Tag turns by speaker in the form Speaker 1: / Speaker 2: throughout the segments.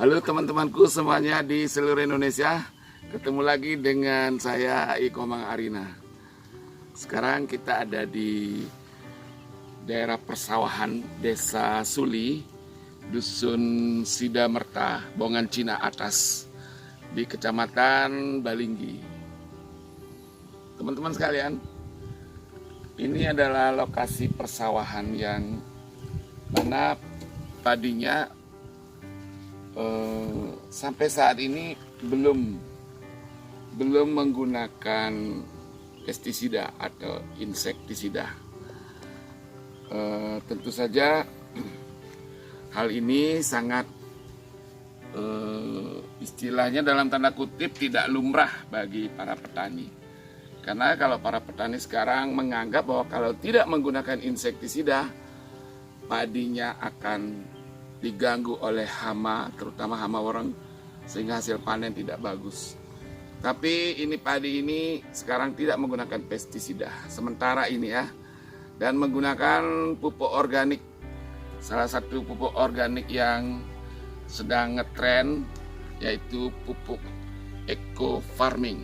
Speaker 1: Halo teman-temanku semuanya di seluruh Indonesia. Ketemu lagi dengan saya Iko Mang Arina. Sekarang kita ada di daerah persawahan Desa Suli, Dusun Sidamerta, Bongan Cina Atas, di Kecamatan Balinggi. Teman-teman sekalian, ini adalah lokasi persawahan yang mana padinya sampai saat ini belum menggunakan pestisida atau insektisida. Tentu saja hal ini sangat istilahnya dalam tanda kutip tidak lumrah bagi para petani. Karena kalau para petani sekarang menganggap bahwa kalau tidak menggunakan insektisida, padinya akan diganggu oleh hama, terutama hama wareng, sehingga hasil panen tidak bagus. Tapi ini padi ini sekarang tidak menggunakan pestisida sementara ini ya, dan menggunakan pupuk organik. Salah satu pupuk organik yang sedang ngetren yaitu pupuk eco farming.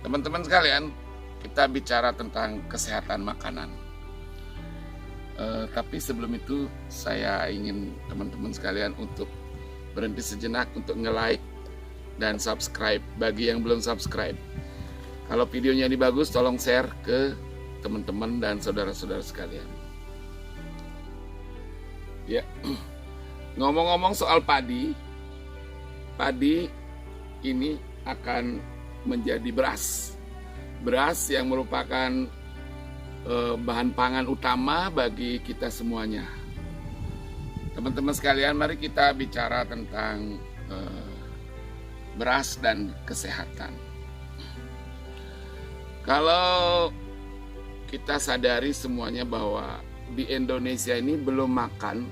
Speaker 1: Teman-teman sekalian, kita bicara tentang kesehatan makanan. Tapi sebelum itu saya ingin teman-teman sekalian untuk berhenti sejenak untuk nge-like dan subscribe bagi yang belum subscribe. Kalau videonya ini bagus, tolong share ke teman-teman dan saudara-saudara sekalian. Ya, ngomong-ngomong soal padi ini akan menjadi beras yang merupakan bahan pangan utama bagi kita semuanya. Teman-teman sekalian, mari kita bicara tentang beras dan kesehatan. Kalau kita sadari semuanya bahwa di Indonesia ini belum makan,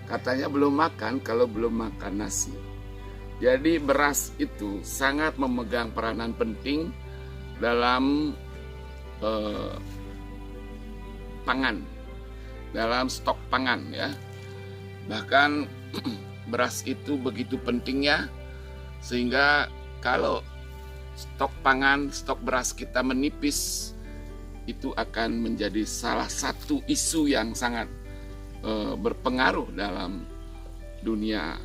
Speaker 1: katanya belum makan kalau belum makan nasi. Jadi beras itu sangat memegang peranan penting dalam pangan, dalam stok pangan ya. Bahkan beras itu begitu pentingnya sehingga kalau stok pangan, stok beras kita menipis, itu akan menjadi salah satu isu yang sangat berpengaruh dalam dunia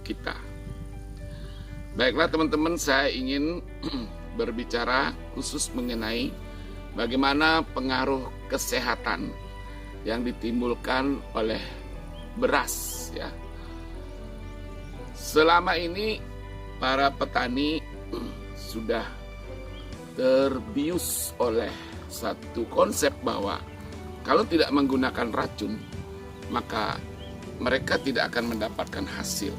Speaker 1: kita. Baiklah teman-teman, saya ingin berbicara khusus mengenai bagaimana pengaruh kesehatan yang ditimbulkan oleh beras ya. Selama ini para petani sudah terbius oleh satu konsep bahwa kalau tidak menggunakan racun maka mereka tidak akan mendapatkan hasil.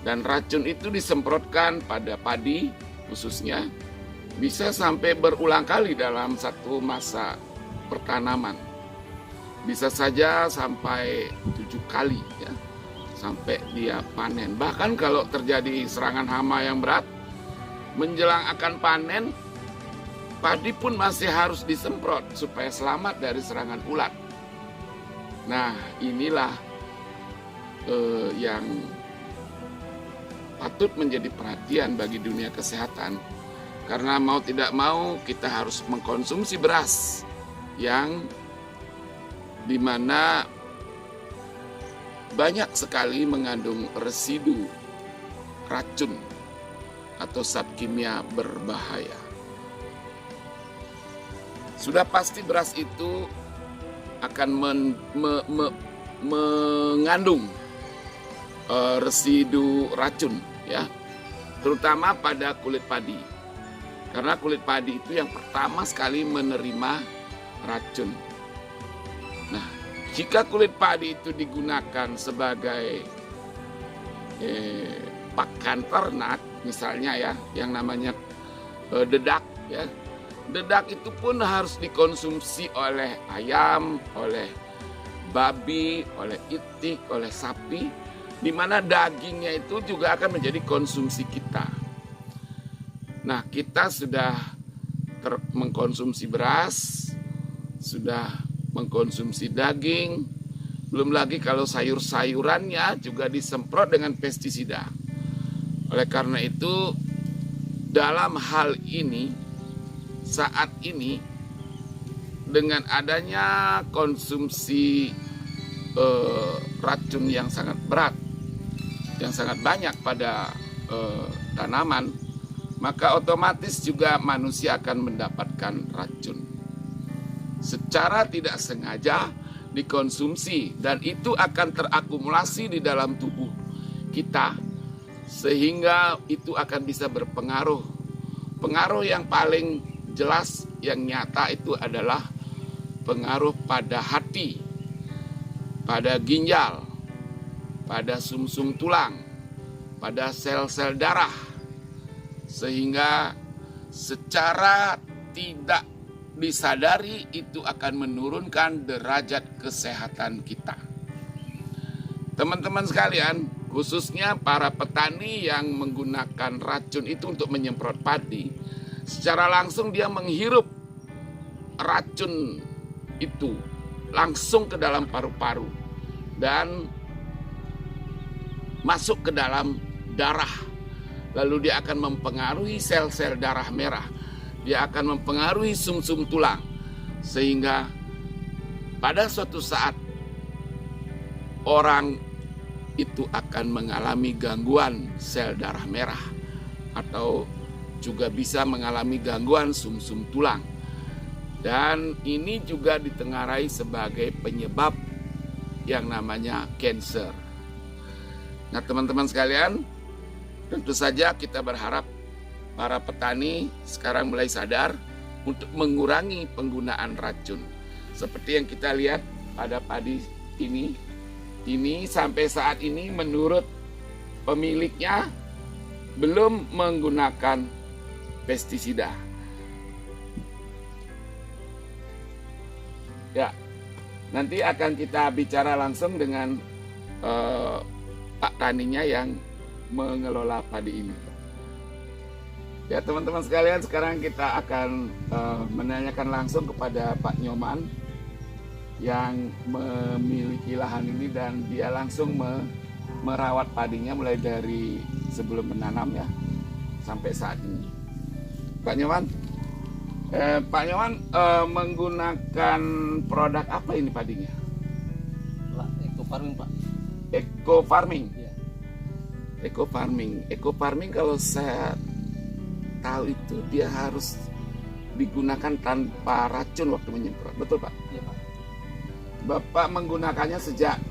Speaker 1: Dan racun itu disemprotkan pada padi khususnya, bisa sampai berulang kali dalam satu masa pertanaman. Bisa saja sampai 7 kali ya, sampai dia panen. Bahkan kalau terjadi serangan hama yang berat, menjelang akan panen, padi pun masih harus disemprot supaya selamat dari serangan ulat. Nah, inilah yang patut menjadi perhatian bagi dunia kesehatan. Karena mau tidak mau kita harus mengkonsumsi beras yang dimana banyak sekali mengandung residu racun atau zat kimia berbahaya. Sudah pasti beras itu akan mengandung residu racun ya, terutama pada kulit padi. Karena kulit padi itu yang pertama sekali menerima racun. Nah, jika kulit padi itu digunakan sebagai pakan ternak, misalnya ya, yang namanya dedak ya. Dedak itu pun harus dikonsumsi oleh ayam, oleh babi, oleh itik, oleh sapi, di mana dagingnya itu juga akan menjadi konsumsi kita. Nah, kita sudah mengkonsumsi beras, sudah mengkonsumsi daging, Belum lagi kalau sayur-sayurannya juga disemprot dengan pestisida. Oleh karena itu, dalam hal ini, saat ini, dengan adanya konsumsi racun yang sangat berat, yang sangat banyak pada tanaman, maka otomatis juga manusia akan mendapatkan racun. Secara tidak sengaja dikonsumsi, dan itu akan terakumulasi di dalam tubuh kita, sehingga itu akan bisa berpengaruh. Pengaruh yang paling jelas, yang nyata itu adalah pengaruh pada hati, pada ginjal, pada sumsum tulang, pada sel-sel darah, sehingga secara tidak disadari itu akan menurunkan derajat kesehatan kita. Teman-teman sekalian, khususnya para petani yang menggunakan racun itu untuk menyemprot padi, secara langsung dia menghirup racun itu langsung ke dalam paru-paru dan masuk ke dalam darah. Lalu dia akan mempengaruhi sel-sel darah merah. Dia akan mempengaruhi sumsum tulang. Sehingga pada suatu saat orang itu akan mengalami gangguan sel darah merah, atau juga bisa mengalami gangguan sumsum tulang. Dan ini juga ditengarai sebagai penyebab yang namanya cancer. Nah, teman-teman sekalian, tentu saja kita berharap para petani sekarang mulai sadar untuk mengurangi penggunaan racun. Seperti yang kita lihat pada padi ini sampai saat ini menurut pemiliknya belum menggunakan pestisida. Ya, nanti akan kita bicara langsung dengan Pak taninya yang mengelola padi ini. Ya, teman-teman sekalian, sekarang kita akan menanyakan langsung kepada Pak Nyoman yang memiliki lahan ini, dan dia langsung merawat padinya mulai dari sebelum menanam ya sampai saat ini. Pak Nyoman, menggunakan produk apa ini padinya?
Speaker 2: Eco farming, Pak.
Speaker 1: Eco farming.
Speaker 2: Ya.
Speaker 1: Eco farming. Eco farming kalau saya tahu itu dia harus digunakan tanpa racun waktu menyemprot. Betul, Pak?
Speaker 2: Iya, Pak.
Speaker 1: Bapak menggunakannya sejak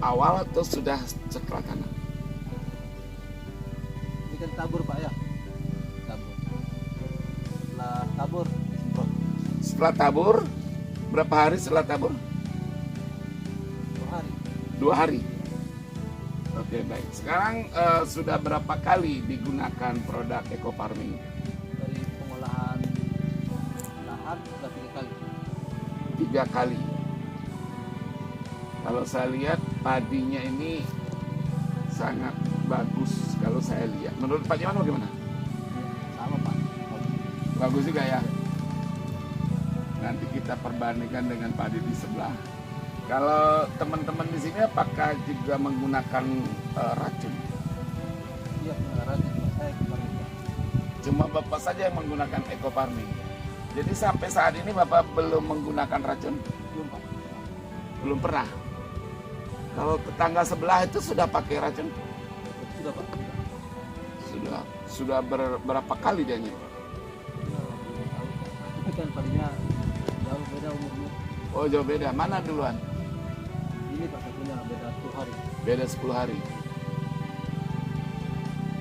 Speaker 1: awal atau sudah setelah tanam?
Speaker 2: Ini kan tabur, Pak, ya. Tabur. Setelah tabur disemprot.
Speaker 1: Setelah tabur, berapa hari setelah tabur?
Speaker 2: 2 hari.
Speaker 1: 2 hari. Oke, baik. Sekarang sudah berapa kali digunakan produk eco farming?
Speaker 2: Dari pengolahan lahan sudah 3 kali.
Speaker 1: 3 kali. Kalau saya lihat padinya ini sangat bagus kalau saya lihat. Menurut Pak Nyoman bagaimana?
Speaker 2: Sama, Pak.
Speaker 1: Bagus juga ya. Nanti kita perbandingkan dengan padi di sebelah. Kalau teman-teman di sini apakah juga menggunakan racun?
Speaker 2: Iya, racun, Pak. Saya kemarin, Pak.
Speaker 1: Cuma Bapak saja yang menggunakan eco farming. Jadi sampai saat ini Bapak belum menggunakan racun?
Speaker 2: Belum, Pak.
Speaker 1: Belum pernah. Kalau tetangga sebelah itu sudah pakai racun?
Speaker 2: Sudah, Pak.
Speaker 1: Sudah berapa kali dia nyetor?
Speaker 2: Ya, belum tahu, Pak. Ini kan padinya jauh beda umurnya.
Speaker 1: Oh, jauh beda. Mana duluan?
Speaker 2: Ini, Pak, satunya beda 10 hari.
Speaker 1: Beda 10 hari.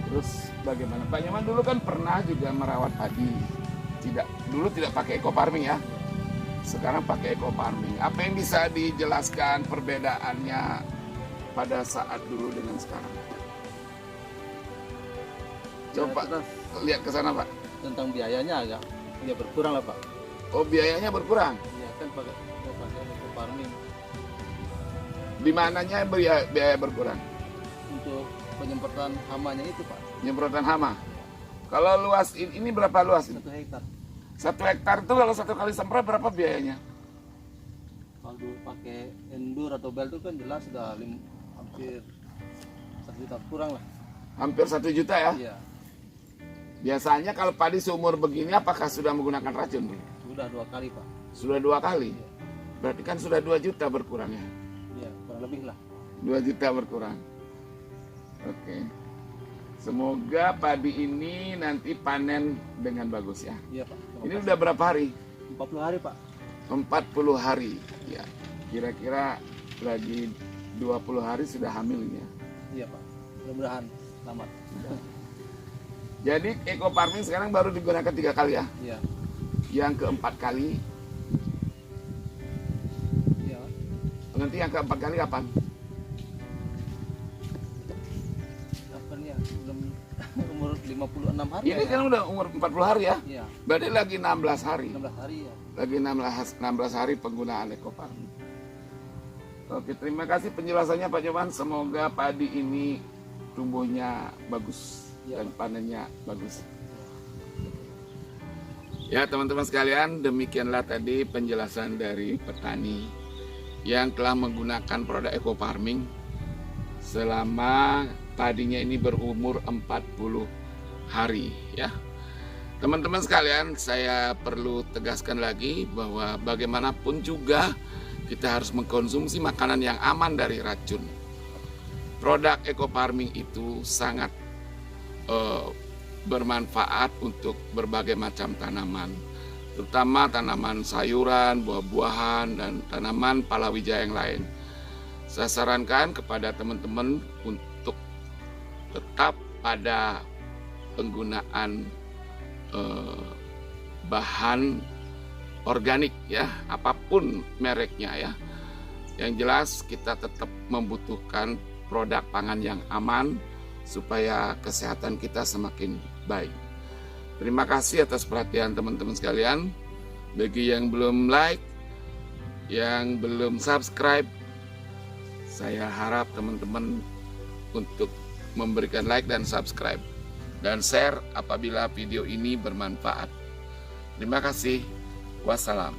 Speaker 1: Terus bagaimana? Pak Nyoman dulu kan pernah juga merawat padi. Dulu tidak pakai eco farming ya. Sekarang pakai eco farming. Apa yang bisa dijelaskan perbedaannya pada saat dulu dengan sekarang? Coba
Speaker 2: Ya,
Speaker 1: lihat ke sana, Pak.
Speaker 2: tentang biayanya agak ya berkurang lah, Pak.
Speaker 1: Oh, biayanya berkurang.
Speaker 2: Ya kan pakai eco farming
Speaker 1: Di mananya biaya berkurang?
Speaker 2: untuk penyemprotan hamanya itu, Pak.
Speaker 1: Penyemprotan hama. Kalau luas ini berapa luas?
Speaker 2: 1 hektar.
Speaker 1: 1 hektar itu kalau 1 kali semprot berapa biayanya?
Speaker 2: Kalau pakai endur atau bel itu kan jelas sudah hampir 1 juta kurang lah.
Speaker 1: Hampir 1 juta ya.
Speaker 2: Iya,
Speaker 1: Biasanya kalau padi seumur begini apakah sudah menggunakan racun, Bro?
Speaker 2: sudah 2 kali Pak.
Speaker 1: Sudah 2 kali.
Speaker 2: Iya,
Speaker 1: Berarti kan sudah 2 juta berkurang ya.
Speaker 2: iya kurang lebih lah.
Speaker 1: 2 juta berkurang. Oke. Semoga padi ini nanti panen dengan bagus ya.
Speaker 2: Iya Pak. Terima
Speaker 1: Ini
Speaker 2: kasih.
Speaker 1: udah berapa hari?
Speaker 2: 40 hari Pak.
Speaker 1: 40 hari. Ya. Kira-kira lagi 20 hari sudah hamil ini ya.
Speaker 2: Iya Pak. Mudah-mudahan selamat.
Speaker 1: Jadi eco farming sekarang baru digunakan 3 kali ya.
Speaker 2: Iya.
Speaker 1: Yang keempat kali,
Speaker 2: Iya.
Speaker 1: nanti yang keempat kali kapan?
Speaker 2: Kapan ya? Belum umur 56 hari.
Speaker 1: Ini
Speaker 2: ya?
Speaker 1: kan udah umur 40 hari ya.
Speaker 2: Iya.
Speaker 1: Berarti lagi 16 hari.
Speaker 2: 16 hari ya.
Speaker 1: Lagi 16 hari penggunaan eco farming. Oke, terima kasih penjelasannya Pak Jovan. Semoga padi ini tumbuhnya bagus
Speaker 2: Ya,
Speaker 1: dan panennya bagus. Ya teman-teman sekalian, demikianlah tadi penjelasan dari petani yang telah menggunakan produk eco farming selama padinya ini berumur 40 hari ya. Teman-teman sekalian, saya perlu tegaskan lagi bahwa bagaimanapun juga kita harus mengkonsumsi makanan yang aman dari racun. Produk eco farming itu sangat bermanfaat untuk berbagai macam tanaman, terutama tanaman sayuran, buah-buahan, dan tanaman palawija yang lain. Saya sarankan kepada teman-teman untuk tetap pada penggunaan bahan organik ya, apapun mereknya ya. Yang jelas kita tetap membutuhkan produk pangan yang aman supaya kesehatan kita semakin baik. Terima kasih atas perhatian teman-teman sekalian. Bagi yang belum like, yang belum subscribe, saya harap teman-teman untuk memberikan like dan subscribe dan share apabila video ini bermanfaat. Terima kasih. Wassalam.